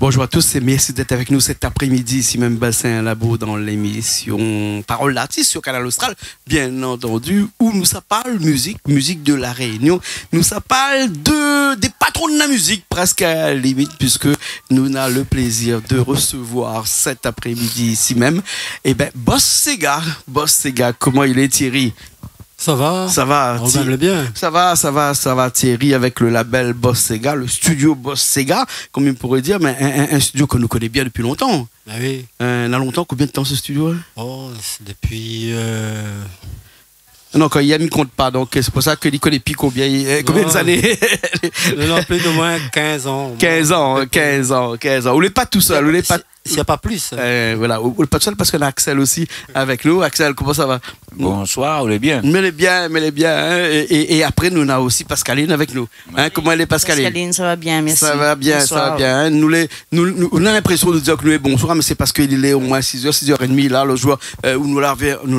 Bonjour à tous et merci d'être avec nous cet après-midi ici même Bassin Labo dans l'émission Parole d'artiste sur Canal Austral, bien entendu, où nous ça parle musique de la Réunion, nous ça parle des patrons de la musique presque à la limite puisque nous avons le plaisir de recevoir cet après-midi ici même, et ben Boss Sega, comment il est Thierry? Ça va, on va bien. Ça va Thierry avec le label Boss Sega, le studio Boss Sega, comme on pourrait dire, mais un studio que nous connaissons bien depuis longtemps. Ah oui. Longtemps, combien de temps ce studio? Oh, depuis... Non, quand il ne compte pas, donc c'est pour ça qu'il connaît plus combien d'années? Non, plus de moins 15 ans. 15 ans. Vous n'êtes pas tout seul, vous n'êtes pas... S'il n'y a pas plus. Voilà, vous n'êtes pas tout seul parce qu'on a Axel aussi avec nous. Axel, comment ça va? Bonsoir, vous allez bien? Mais elle est bien. Hein? Et après, nous avons aussi Pascaline avec nous. Hein? Comment elle est, Pascaline? Pascaline, ça va bien, merci. Ça va bien. Hein? Nous on a l'impression de dire que nous est bonsoir, mais c'est parce qu'il est au moins 6h, 6h30 là, le jour où nous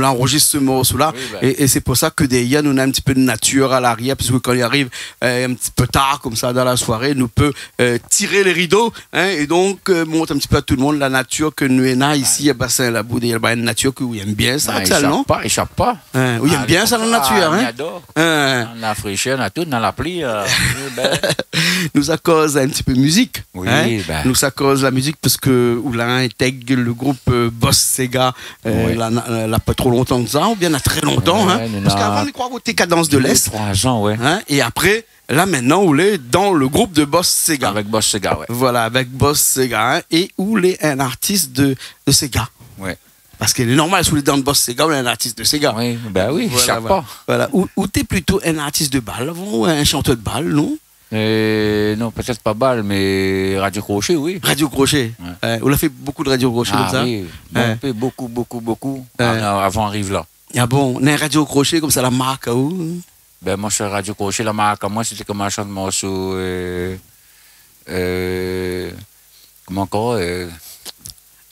l'enregistre ce morceau-là. Oui, ben. Et c'est pour ça que derrière, nous avons un petit peu de nature à l'arrière, puisque quand il arrive un petit peu tard, comme ça, dans la soirée, nous peut tirer les rideaux, hein? Et donc montre un petit peu à tout le monde la nature que nous avons ici à Bassin Labo. Il y a une nature que vous aimez bien, ça, Axel, non? Il échappe pas. Oui, il aime bien ça, la nature. Hein? J'adore. La fraîcheur, tout, dans la pluie. Nous ça cause un petit peu musique. Oui, hein? Ben. Nous ça cause la musique parce que Oula intègre le groupe Boss Sega là pas trop longtemps que ça, ou bien là très longtemps. Ouais, hein? Parce qu'avant, on croit voter Cadence de l'Est. 3 ans, ouais. Hein? Et après, là maintenant, on est dans le groupe de Boss Sega. Avec Boss Sega, ouais. Voilà, avec Boss Sega. Hein? Et où est un artiste de Sega. Ouais. Parce qu'il est normal, sous les dents de Boss Sega, on est un artiste de Sega. Oui, ben oui, voilà. pas. Voilà. Ou t'es plutôt un artiste de balle, ou un chanteur de balle, non? Non, peut-être pas balle, mais Radio Crochet, oui. Radio Crochet. Ouais. On a fait beaucoup de Radio Crochet comme ça. Oui, beaucoup. Avant arrive là. Ah bon, on a un Radio Crochet comme ça, la marque, où? Ben moi, sur Radio Crochet, la marque, moi, c'était comme un chant de morceau. Comment encore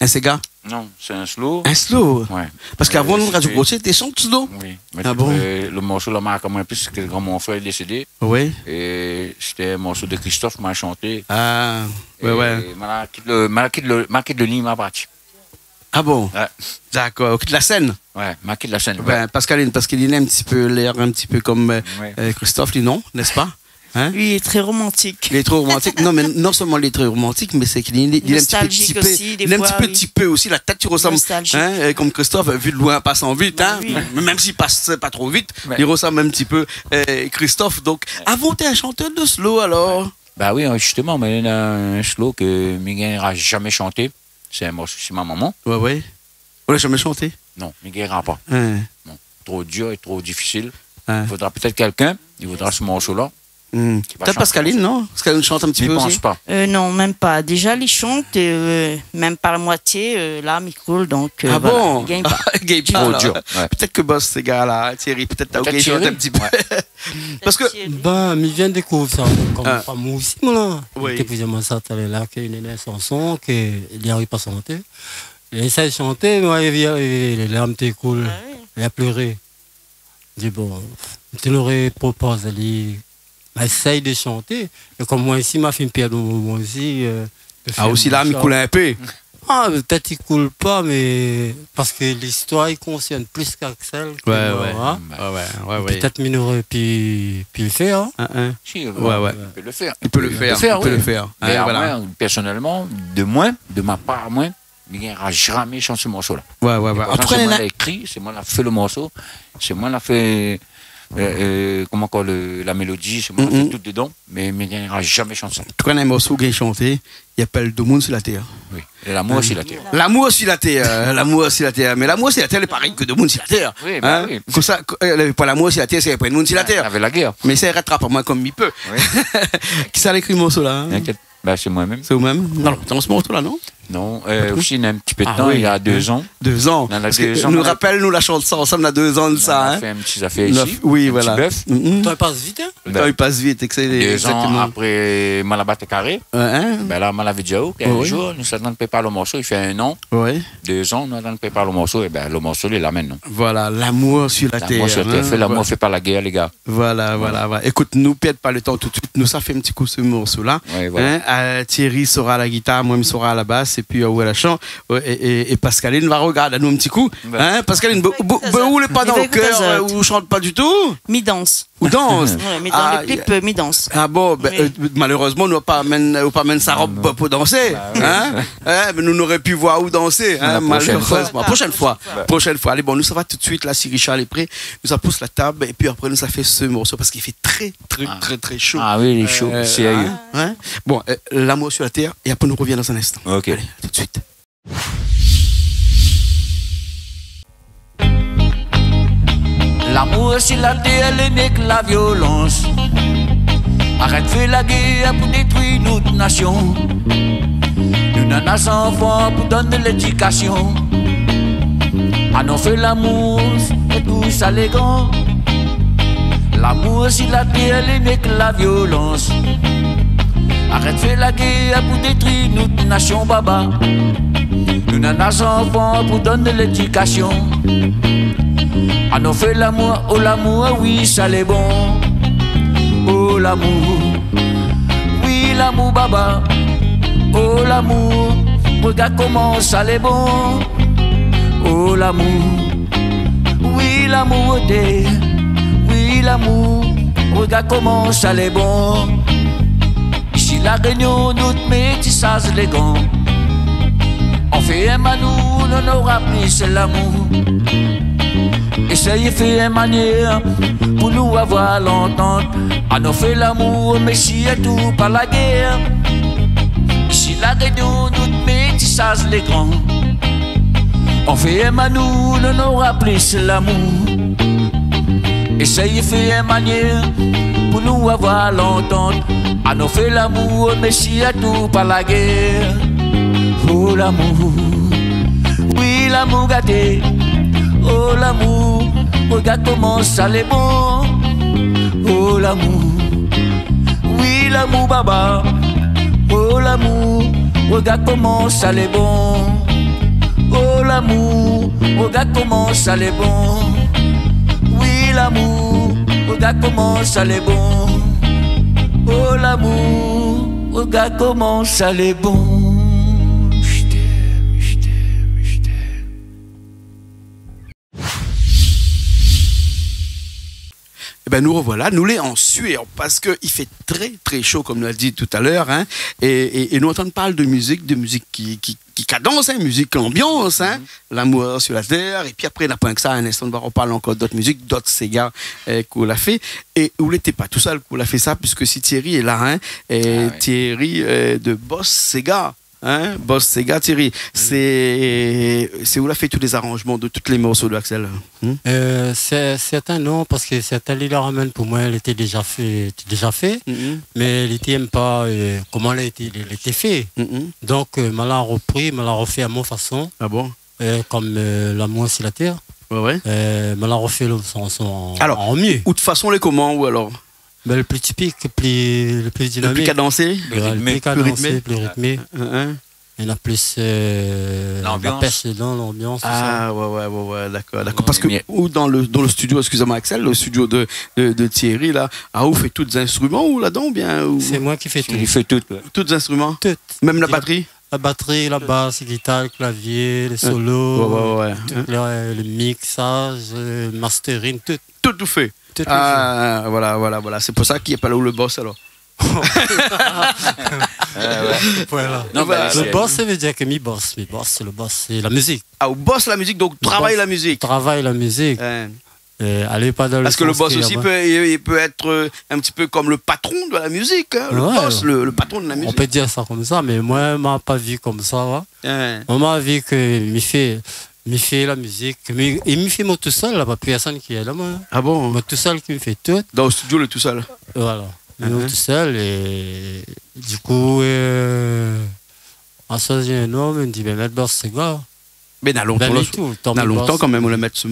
Un Sega? Non, c'est un slow. Un slow? Ouais. Parce qu'avant, Radio Crochet, t'es son slow? Oui. Ah bon? Le morceau, la marque, moi, plus que quand mon frère est décédé. Oui. Et c'était un morceau de Christophe, m'a chanté. Ah, ouais. Marqué de ligne, m'a parti. Ah bon? Ouais. D'accord. De la scène? Ouais, marqué de la scène. Ben, Pascaline, parce qu'il a un petit peu l'air un petit peu comme Christophe, lui, non? N'est-ce pas? Hein? Lui, il est très romantique. Il est trop romantique. Non, mais non seulement il est très romantique, mais c'est qu'il est un petit peu typé. Il est un petit peu typé aussi. La tête, tu ressembles comme Christophe, vu de loin, passant vite. Hein? Oui. Même s'il passe pas trop vite, il ressemble un petit peu Christophe. Donc, avant, t'es un chanteur de slow alors? Bah oui, justement, mais il y a un slow que Miguel n'a jamais chanté. C'est un morceau, c'est ma maman. Ouais. On l'a jamais chanté? Non, Miguel n'ira pas. Non. Trop dur et trop difficile. Il faudra peut-être quelqu'un, il voudra ce morceau-là. Peut-être Pascaline, non? Pascaline chante un petit peu aussi? Je pense pas. Non, même pas. Déjà, il chante, même par la moitié, là, micro, donc ah voilà, bon? il gagne pas. Il gagne pas, alors. Ouais. Peut-être que Boss, ces gars-là, Thierry, peut-être t'as oublié chanter un petit peu. Ouais. Parce que... Ben, il vient de découvrir ça, comme moi aussi, moi, là. Oui. Il plusieurs ça, là, qu'il y a une chanson, qu'il n'y arrive pas à chanter. Il essaie de chanter, mais les larmes t'écoulent. Il a pleuré. Je dis, bon, tu l'aurais proposé, essaye de chanter. Et comme moi ici, ma fille Pierre, moi aussi. Aussi là, il coule un peu. Ah, peut-être il coule pas, mais parce que l'histoire, il concerne plus qu'Axel. Ouais. Peut-être qu'il aurait pu le faire. Si, il peut le faire. Il peut le faire. Mais moi, personnellement, de ma part, moi, il n'aura jamais chanté ce morceau-là. Ouais. En tout cas, c'est moi qui l'ai écrit, c'est moi qui ai fait le morceau, c'est moi qui ai fait. Comment encore la mélodie, c'est moi qui fait tout dedans, mais il n'aura jamais chanté ça. Tu connais un morceau qui est chanté, il appelle De Monde sur la Terre. Oui, et l'amour sur la Terre. L'amour sur la Terre, l'amour sur la Terre. Mais l'amour sur la Terre est pareil que De Monde sur la Terre. Oui, oui. Comme ça, il n'avait pas l'amour sur la Terre, c'est pas De Monde sur la Terre. Il avait la guerre. Mais ça rattrape à moi comme il peut. Oui. Qui ça a écrit le morceau là? C'est moi-même. C'est vous-même? Non, dans ce morceau là, non? Non, aussi, il y a un petit peu de Ah temps, oui. il y a 2 ans. 2 ans. Dans la Parce 2 que ans, nous on a- rappelle, nous la chanson ensemble, on a 2 ans de On ça. a Hein. fait un petit affaire ici. Oui, un voilà. Petit bœuf. Mhm. Toi, il passe vite, hein? Le temps, il passe vite, 2 ans exactement. après Malabat carré. Hein? Ben là, Malabat Diao, un Oui. jour, nous sommes en train de préparer le morceau, il fait 1 an. Oui. 2 ans, nous sommes en train de préparer le morceau, et ben le morceau, il l'amène. Non? Voilà, l'amour sur la terre. L'amour sur la terre, hein. fait l'amour, Voilà. fait pas la guerre, les gars. Voilà. Écoute, nous perdons pas le temps tout de suite. Nous, ça fait un petit coup ce morceau-là. Oui, voilà. Hein, Thierry sera à la guitare, moi, je sera à la basse, et puis où la chant. Et Pascaline va regarder à nous un petit coup. Ouais. Hein, Pascaline, où les pas Il dans va le écouter cœur, ça. où chante pas du tout, Mi-danse. ou danse. Ouais, mais dans Ah, le clip, mi-danse. Ah bon, ben, Oui. malheureusement, nous pas amène sa robe pour danser. Hein? Mais nous n'aurions pu voir où danser. Hein, La prochaine malheureusement. Prochaine fois. Ouais. Prochaine fois. Allez, bon, nous, ça va tout de suite. Là, si Richard est prêt, nous, ça pousse la table. Et puis après, nous, ça fait ce morceau parce qu'il fait très chaud. Ah oui, il est chaud, sérieux. Hein? Bon, l'amour sur la terre. Et après, nous revient dans un instant. Ok. Allez, à tout de suite. L'amour sur la terre, elle n'est que la violence. Arrête de faire la guerre pour détruire notre nation. Nous n'en avons enfants pour donner l'éducation. Ah non, fait l'amour et tout ça les grands. L'amour sur la terre, elle n'est que la violence. Arrête de faire la guerre pour détruire notre nation, baba. Nous n'en avons enfants pour donner l'éducation. Ah non, fait l'amour, oh l'amour, oui, ça l'est bon. Oh l'amour, oui l'amour, baba. Oh l'amour, regarde comment ça l'est bon. Oh l'amour, oui l'amour, oui l'amour, regarde comment ça l'est bon. Ici la réunion, notre métissage les grands. On fait un manou, on aura plus l'amour. Essayez de faire une manière pour nous avoir l'entente. À nous fait l'amour, mais si et tout par la guerre. Ici la réunion, notre métissage les grands. On fait un manou, on aura plus l'amour. Essayez de faire une manière pour nous avoir l'entente. À nous fait l'amour, mais si et tout par la guerre. Oh l'amour, oui l'amour gâté. Oh l'amour, regarde comment ça l'est bon. Oh l'amour, oui l'amour baba. Oh l'amour, regarde comment ça l'est bon. Oh l'amour, regarde comment ça l'est bon. Oui l'amour, regarde comment ça l'est bon. Oh l'amour, regarde comment ça l'est bon. Eh ben nous revoilà, nous les en sueur parce qu'il fait très chaud comme nous l'a dit tout à l'heure, hein, et nous entendons parler de musique qui cadence, hein, musique ambiance, hein, l'amour sur la terre, et puis après n'a pas que ça, un instant on parle encore d'autres musiques, d'autres Sega qu'on l'a fait, et vous n'étiez pas tout seul qu'on l'a fait ça, puisque si Thierry est là, hein, et Thierry de Boss Sega. Hein, Boss Sega, Thierry, c'est où l'a fait tous les arrangements de tous les morceaux de Axel. Certains non, parce que certains ils le ramènent pour moi, elle était déjà fait, mais il n'aime pas comment elle était fait. Donc, je l'ai repris, je l'ai refait à mon façon. Ah bon? Comme l'amour sur la terre. Ouais. Je l'ai refait en mieux. Ou de façon les comment ou alors? Mais le plus typique, le plus dynamique. Le plus cadencé? Le plus cadencé, plus rythmé. Il y en a plus l'ambiance. la pêche dedans, l'ambiance. Ah ouais, d'accord. Parce que ou dans le studio, excusez-moi Axel, le studio de Thierry là, vous fait tous les instruments ou là-dedans bien ou... C'est moi qui fais tout. Il fait tout. Tous les instruments? Tout. Même la batterie? La batterie, la basse, la guitare, le clavier, les solos, Ouais. le mixage, le mastering, tout. Tout fait. Voilà. C'est pour ça qu'il n'y a pas là où le boss alors. Voilà. Non, bah, le boss, ça veut dire que mi boss, c'est le boss, c'est la musique. Ah, au boss la musique, donc travaille la musique. Travaille la musique. Allez pas dans le parce que le boss aussi il peut être un petit peu comme le patron de la musique, hein, le boss, le patron de la musique. On peut dire ça comme ça, mais moi, je m'a pas vu comme ça. On m'a vu que me fait la musique, il me fait moi tout seul, là, pas personne qui est là. Moi. Ah bon? Moi tout seul qui me fait tout. Dans le studio, le tout seul. Voilà. Moi tout seul, et du coup, En ça, j'ai un homme, il me dit, ben, mettre Boss Sega. Mais dans longtemps, quand même, on le met ce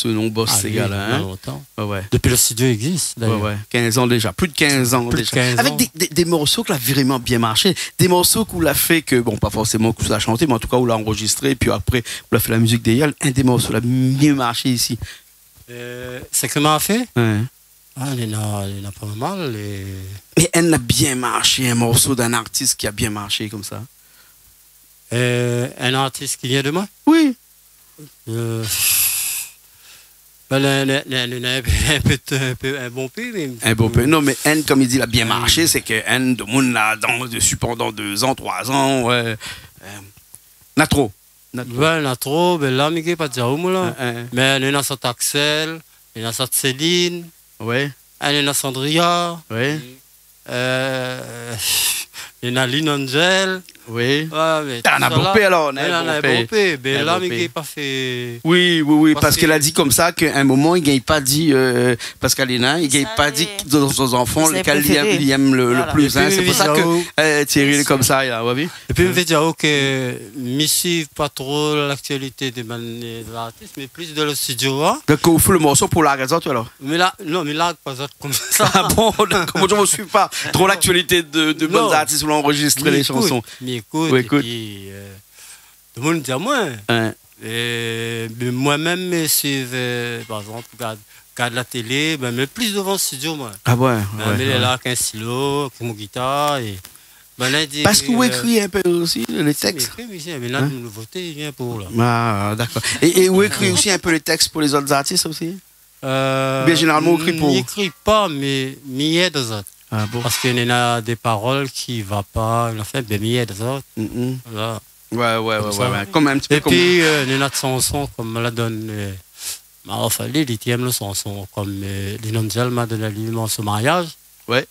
nom Boss Sega là. Dans longtemps. Ouais. Depuis le studio existe, d'ailleurs. Ouais. 15 ans déjà, plus de 15 ans déjà. Avec des morceaux qui ont vraiment bien marché, des morceaux qu'on l'a fait que, bon, pas forcément qu'on l'a chanté, mais en tout cas, on l'a enregistré, puis après, on l'a fait la musique des Yal, un des morceaux qui a mieux marché ici. C'est que m'a fait? Ouais. Ah, il y en a pas mal. Mais elle a bien marché, un morceau d'un artiste qui a bien marché comme ça. Un artiste qui vient de moi? Oui. Un bon peu, mais... Un bon peu. Non, mais N, comme il dit, il a bien marché, c'est que N, de monde là, dessus pendant 2 ans, 3 ans, ouais. Natro. Ouais, Natro, ben là, mais pas dire où, là. Mais il y en a sur Axel, il y en a sur Céline. Ouais. Il y en a Sandria. Ouais. Il y en a Lynn Angel. Oui. Ouais, mais t'en as beaucoup alors, il en a beaucoup. Mais là, mais il n'a pas fait. Oui, parce qu'elle a dit comme ça qu'à un moment, il n'a pas dit, Pascal Hénin, il n'a pas dit dans ses enfants lequel il aime le plus. C'est pour ça que Thierry est comme ça, il a vu. Et puis, je veux dire que je ne suis pas trop l'actualité des artistes, mais plus de le studio. Donc, on fait le morceau pour la raison, toi alors? Mais là, non, mais là, pas comme ça. Ah bon, comment je ne suis pas trop l'actualité de bonnes artistes où l'enregistrer les chansons. Écoute. Et puis, tout le monde dit à moi. Et moi-même, je suis, par exemple, regarde la télé, mais plus devant le studio, moi. Ah ouais. Mais là, avec un stylo, avec mon guitare. Et, parce que vous écrivez un peu aussi les textes. Mais là, une nouveauté, il vient pour là. Ah, d'accord. Et vous écrivez aussi un peu les textes pour les autres artistes aussi? Bien généralement, on écrit pour. Je n'écris pas, mais il y a des autres. Ah bon? Parce qu'il y a des paroles qui ne vont pas, il a fait des milliers des autres. Voilà. Ouais. Comme un petit peu. Et puis, il y a des chansons comme la donne. Enfin, il aime le chanson, comme Linonzel m'a donné l'aliment sur mariage. Ouais.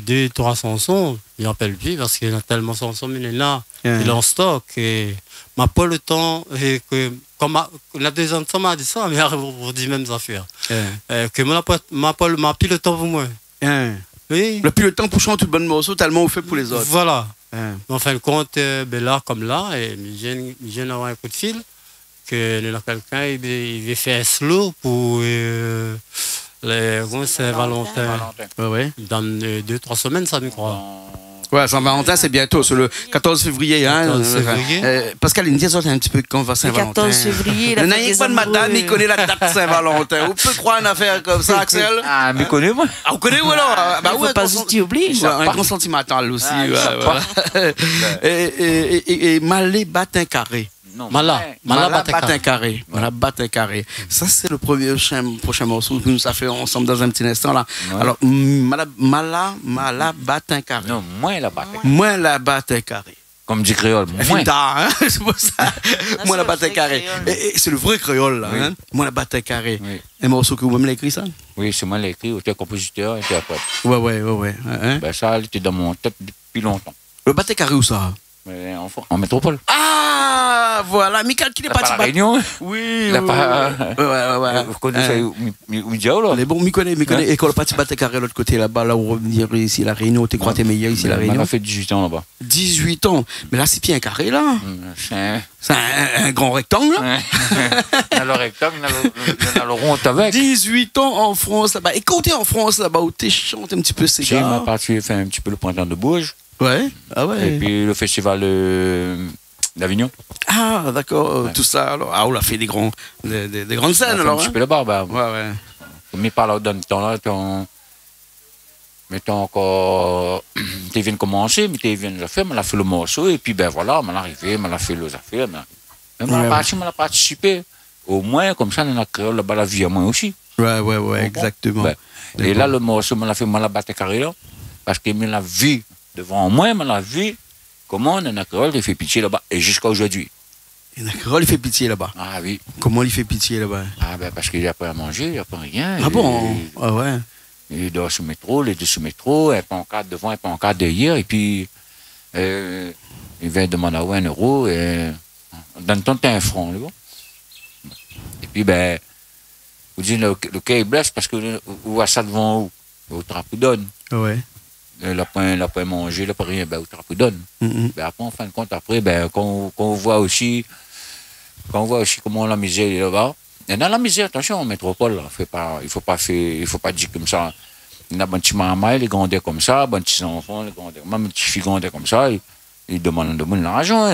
Deux, 3 chansons, il n'appelle plus parce qu'il y a tellement de chansons, mais il est là, il est en stock. Et m'a pas le temps, et que, comme la deuxième fois m'a dit ça, mais vous dites même affaires. Que m'a plus le temps pour moi. Oui. Le plus le temps pour chanter de bonnes morceaux, tellement on fait pour les autres. Voilà. En fin de compte, là comme là, et je viens d'avoir un coup de fil, que y a quelqu'un, il veut faire un slow pour les Saint-Valentin. Ouais. Dans 2-3 semaines, ça me croit. Ouais, Saint-Valentin, c'est bientôt, c'est le 14 février. 14 février. Pascal, il me dit un petit peu quand va Saint-Valentin. Le 14 février, il n'y a pas de madame, il connaît la date de Saint-Valentin. On peut croire une affaire comme ça, Axel? Ah, mais connais moi. Ah, vous connaissez, ou alors? Bah oui, pas juste tu oublies. Un grand sentimental aussi. Et Malé Batin Carré. Mala Batin Carré. Ça, c'est le prochain morceau que nous avons fait ensemble dans un petit instant là. Ouais. Alors, Mala Batin Carré. Non, moins la Batin. Moins la Batin Carré. Comme dit créole. Moins. C'est pour ça. Moins la Batin Carré. C'est le vrai créole là. Hein? Moins la Batin Carré. Oui. Un morceau que vous-même l'avez écrit ça? Oui, c'est moi qui l'ai écrit, auteur, compositeur, interprète. Ouais. Ben, ça, il était dans mon tête depuis longtemps. Le Batin Carré où ça? En métropole. Ah, voilà. Michael qui n'est pas à la Réunion. Oui. Ouais. Vous connaissez Ouidjao, là? Mais bon, m'y connais. Et quand le parti Batin Carré de l'autre côté, là-bas, là où revenir ici, la Réunion, tu crois que t'es meilleur ici, la Réunion? On a fait 18 ans là-bas. 18 ans. Mais là, c'est bien un carré, là. C'est un grand rectangle, là. Il y a le rectangle, il y a le rond avec. 18 ans en France, là-bas. Et quand t'es en France, là-bas, où t'es chanté un petit peu ces gars? J'ai ma partie fait un petit peu le printemps de Bourges. Ouais. Ah ouais. Et puis le festival d'Avignon. Ah, d'accord. Ouais. Tout ça, alors. Ah, on a fait des grandes scènes, alors. Un petit peu là-bas, bah. Ouais. Mais par là, dans le temps là, mais t'as encore. T'es venu commencer, mais t'es venu faire, on a fait le morceau, et puis ben voilà, on est arrivé, on a fait les affaires. Mais on a participé. Au moins, comme ça, on a créé là-bas la vie à moi aussi. Ouais, exactement. Ben, et là, le morceau, on a fait mal à battre carré là, parce que la vie devant moi, on a vu comment on a créé, il fait pitié là-bas, et jusqu'à aujourd'hui. Il fait pitié là-bas. Ah oui. Comment il fait pitié là-bas? Ah ben parce qu'il n'a pas à manger, il n'a pas rien. Ah bon? Ah ouais. Il dort sous le métro, il est sous le métro, un pancarte devant, un pancarte derrière, et puis il vient demander à 1 euro, et dans le temps, t'as 1 franc, là. Et puis ben, vous dites le quai est blesse parce que vous voyez ça devant où? Au Trapoudonne. Ouais. la point manger, la point rien, ben, tu donne. Ben, après, en fin de compte, après, ben, quand on voit aussi comment la misère est là-bas. Et dans la misère, attention, en métropole, là, il faut pas dire comme ça. Il y a des petits mamans, ils grandissent comme ça, des petits enfants, ils grandissent, même des petits filles grandissent comme ça, ils demandent l'argent.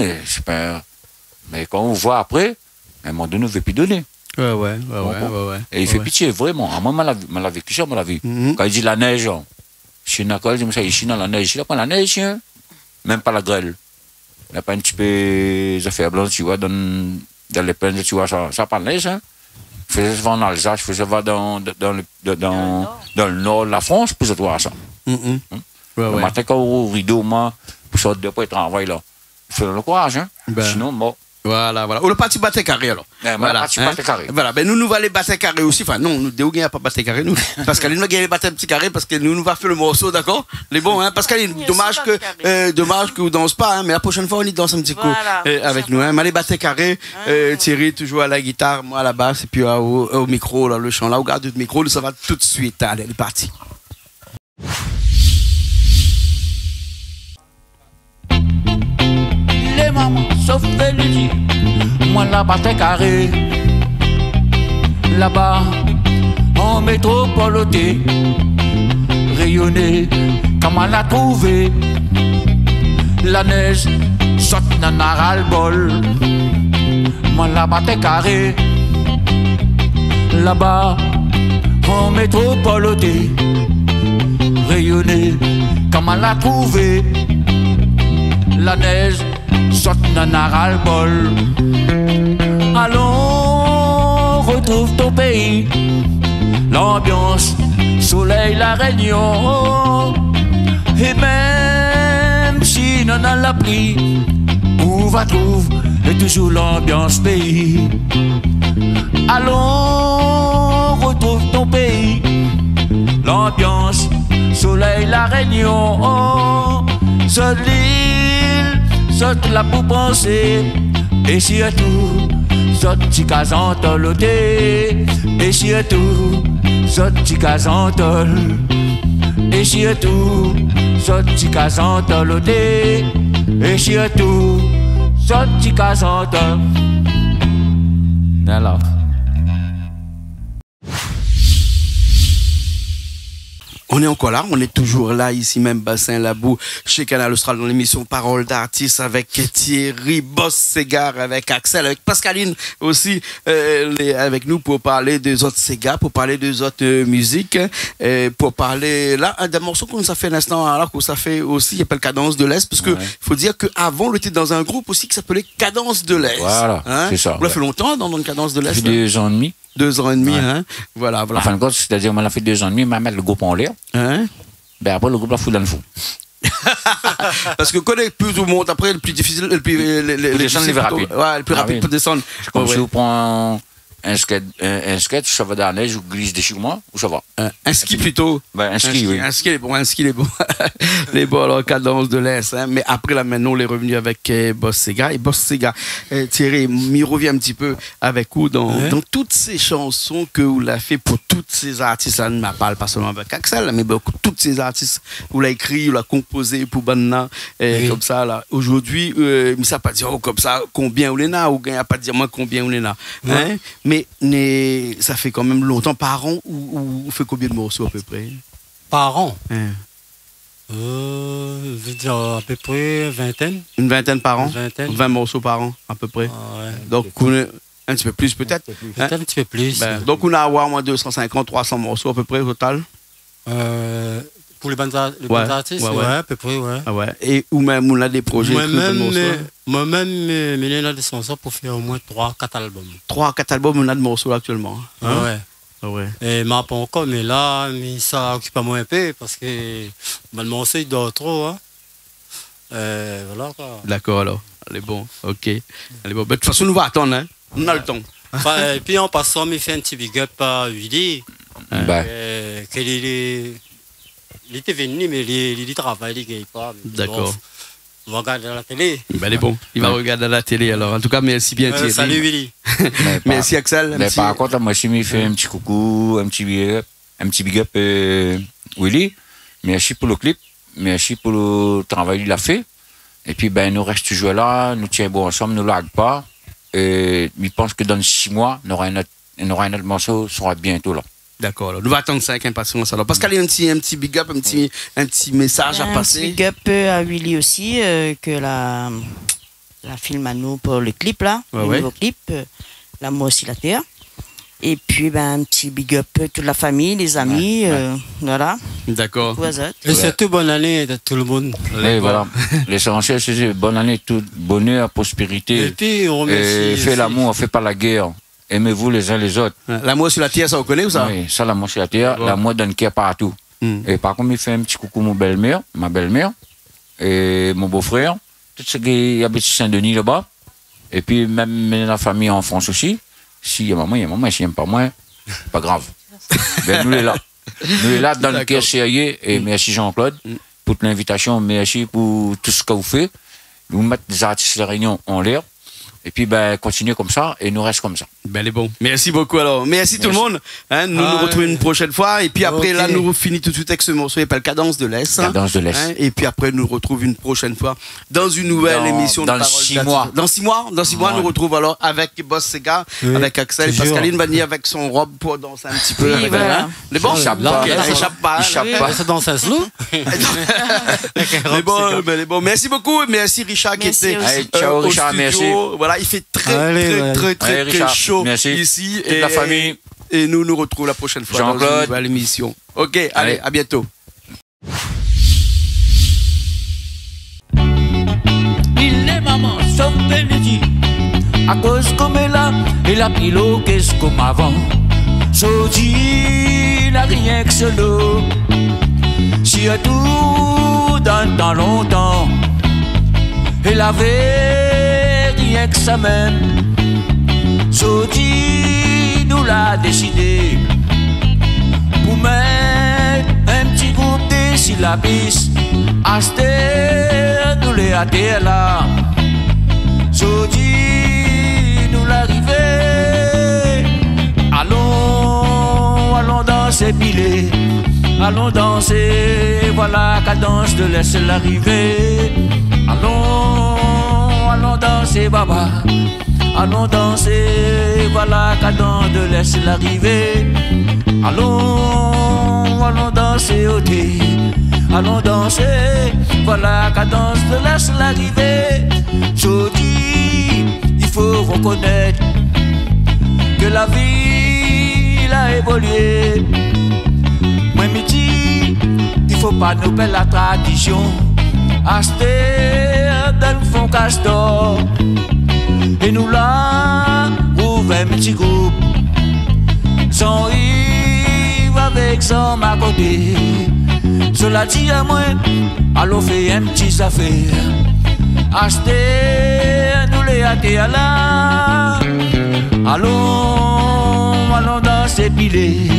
Mais quand on voit après, à un moment donné, on ne veut plus donner. Ouais. Et il fait pitié, vraiment. Moi, je l'ai vécu ça, moi, la vie. Quand il dit la neige, je suis d'accord, je dis ça, ici, dans la neige, il n'y a pas la neige, hein. Même pas la grêle. Il n'y a pas un petit peu de affaires blanches, tu vois, dans les plaines, tu vois, ça n'a pas de neige, hein. Je faisais ça en Alsace, je faisais ça dans le nord de la France, pour voir ça. Le matin, quand on rideau, moi, pour sortir de pour travail, là, il faut le courage, hein. Sinon, bon. Voilà. Ou le parti battre carré alors. Voilà, carré. Voilà, ben nous allons battre carré aussi. Enfin, non, nous ne pas battre carré, nous. Parce qu'elle nous a battre un petit carré parce que nous va faire le morceau, d'accord? Les bons, hein. Parce qu'elle dommage que vous dansez pas, hein. Mais la prochaine fois, on y danse un petit coup avec nous, hein. Allez battre carré. Thierry, toujours à la guitare, moi à la basse, et puis au micro, là, le chant là, au garde du micro, ça va tout de suite. Allez, elle est partie. Les mamans, sauf le dit, moi là-bas t'es carré. Là-bas, en métropole, t'es rayonné, comme on l'a trouvé. La neige saute dans un ras-le-bol. Moi là-bas t'es carré. Là-bas, en métropole, t'es rayonné, comme on l'a trouvé. La neige saute dans un ras-le-bol. Allons, retrouve ton pays. L'ambiance, soleil, la réunion. Et même si non a la pluie, on va trouver toujours l'ambiance pays. Allons, retrouve ton pays. L'ambiance, soleil, la réunion. Saute l'île, saute là pour penser. Et surtout, saute si casantol. Et surtout, saute si casantol. Et surtout, saute si casantol. Et surtout, saute si casantol. Alors. On est encore là, on est toujours là, ici même, Bassin Labou, chez Canal Austral, dans l'émission Parole d'artistes, avec Thierry Boss-Segar, avec Axel, avec Pascaline aussi, avec nous pour parler des autres Segar, pour parler des autres musiques, pour parler, là, d'un morceau qu'on nous a fait l'instant, alors qu'on s'est fait aussi, il s'appelle Cadence de l'Est, parce que faut dire qu'avant, on était dans un groupe aussi qui s'appelait Cadence de l'Est. Voilà, c'est ça. On l'a fait longtemps dans Cadence de l'Est. Ça fait 2 ans et demi. 2 ans et demi, hein. Voilà. En fin de compte, c'est-à-dire, on a fait 2 ans et demi, mais mettre le groupe en l'air. Hein? Ben après, le groupe l'a foutu dans le fou. Parce que quand plus on monte, après, le plus difficile, le plus rapide. Ouais, le plus rapide pour descendre. C'est comme si vous prenez un skate, ça va dans la neige, ou glisse dessus moi, ou ça va. Un ski plutôt. Ben, un ski, oui. Un ski, il est bon. Les bons, alors, Cadence de l'Est. Hein. Mais après, là, maintenant, on est revenu avec Boss Segar. Et Boss Segar, Thierry, m'y revient un petit peu avec vous dans toutes ces chansons que vous l'avez fait pour tous ces artistes. Là, ne me parle pas seulement avec Axel, mais beaucoup, tous ces artistes, vous l'avez écrit, vous l'avez composé pour Banna, comme ça, là. Aujourd'hui, mais ça pas dire comme ça, combien vous l'en a, ou il n'y a pas dire moi combien vous l'en a. Hein? Mais ça fait quand même longtemps par an ou vous faites combien de morceaux à peu près? Par an? Je veux dire à peu près vingtaine. Une vingtaine par an? 20 morceaux par an à peu près. Donc on est un petit peu plus peut-être? Peut-être un petit peu plus. Donc on a à moins 250, 300 morceaux à peu près au total? Pour les bandes artistes, à peu près, Et ou même on a des projets. Moi-même, il y a des chansons pour faire au moins 3-4 albums. 3-4 albums, on a de morceaux là, actuellement. Ouais. Et ma pas encore, mais là, ça occupe moi un peu parce que le morceau il dort trop. Hein. Voilà quoi. D'accord alors. Elle est bon. Ok. Elle est bon. De toute façon, nous va attendre. Hein. On a le temps. Et puis en passant, il fait un petit big up à Willy. Il était venu, mais il travaille, il ne gagne pas. D'accord. On va regarder à la télé. Ben, il est bon. Il va regarder à la télé alors. En tout cas, merci bien Thierry. Salut Willy. Merci Axel. Mais par contre, moi, je me fait un petit coucou, un petit big up, Willy. Merci pour le clip. merci pour le travail qu'il a fait. Et puis, ben, nous restons toujours là, nous tiens bon ensemble, nous ne laguons pas. Et je pense que dans 6 mois, nous aurons un autre morceau, sera bientôt là. D'accord, nous allons attendre ça avec impatience. Alors, Pascal, il y a un petit big up, un petit message à passer. Un petit big up à Willy aussi, que la filme à nous pour le clip là, le nouveau clip, L'amour sur la terre. Et puis, ben, un petit big up à toute la famille, les amis, voilà. D'accord. Et surtout, bonne année à tout le monde. Oui, voilà. L'essentiel, c'est bonne année, tout bonheur, prospérité. Et puis, on remercie. Faites l'amour, faites pas la guerre. Aimez-vous les uns les autres. L'amour sur la terre, ça vous connaît ou ça? Oui, ça, l'amour sur la terre. L'amour donne cœur partout. Et par contre, il fait un petit coucou à ma belle-mère, et mon beau-frère, tout ce qui habite Saint-Denis là-bas. Et puis, même la famille en France aussi. Si y a maman, si il n'y a pas moi, pas grave. Ben, nous, là. Nous, sommes là dans le cœur sérieux. Et merci Jean-Claude pour l'invitation. Merci pour tout ce que vous faites. Vous mettez des artistes de la Réunion en l'air. Et puis, ben, continuez comme ça et nous reste comme ça. Ben, bon. Merci beaucoup alors. Merci tout le monde. Hein, nous nous retrouvons une prochaine fois. Et puis après, là, nous finissons tout de suite avec ce morceau. Il s'appelle Cadence de l'Est. Cadence de l'Est. Hein, et puis après, nous retrouvons une prochaine fois dans une nouvelle émission. Dans 6 mois. Dans 6 mois. Dans 6 mois, nous retrouvons alors avec Boss Sega, avec Axel. Pascaline va venir avec son robe pour danser un petit peu. Oui, voilà. Les bons? Il échappe pas. Ça danse un slow. Mais bon. Merci beaucoup. Merci Richard qui était ciao, au Richard, studio. merci. Voilà, il fait très chaud ici. Et la famille. Et nous nous retrouvons la prochaine fois dans une nouvelle émission. Ok, allez, à bientôt. Il est maman, sauf Benedi. À cause comme elle a, il a pris l'eau qu'est-ce comme avant. Saudi n'a rien que ce lot. Si à tout dans longtemps, elle avait rien que ça même. Saudi nous l'a décidé pour mettre un petit groupe de syllabis. Aster nous les a là. Saudi nous l'arrivée. Allons danser pilé. Allons danser, voilà cadence de laisser l'arrivée. Allons danser baba. Allons danser, voilà cadence de laisser l'arrivée. Allons danser au thé. Allons danser, voilà cadence de laisser l'arrivée. Je dis, il faut reconnaître que la vie a évolué. Moi me dis, il faut pas nous perdre la tradition. Acheter dans le fond castor. Et nous là, ouvre un petit groupe. Sans Yves avec son à côté. Cela dit à moi, allons faire un petit affaire. Acheter, nous les hâter à là. Allons danser pilé.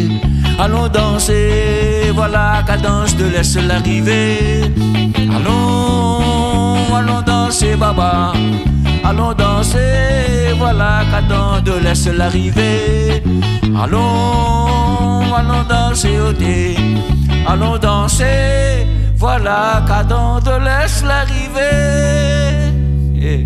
Allons danser, voilà cadence de laisser l'arrivée. Allons danser baba. Allons danser, voilà cadence de laisser l'arrivée. Allons danser au thé. Allons danser, voilà cadence de laisser l'arrivée. Yeah.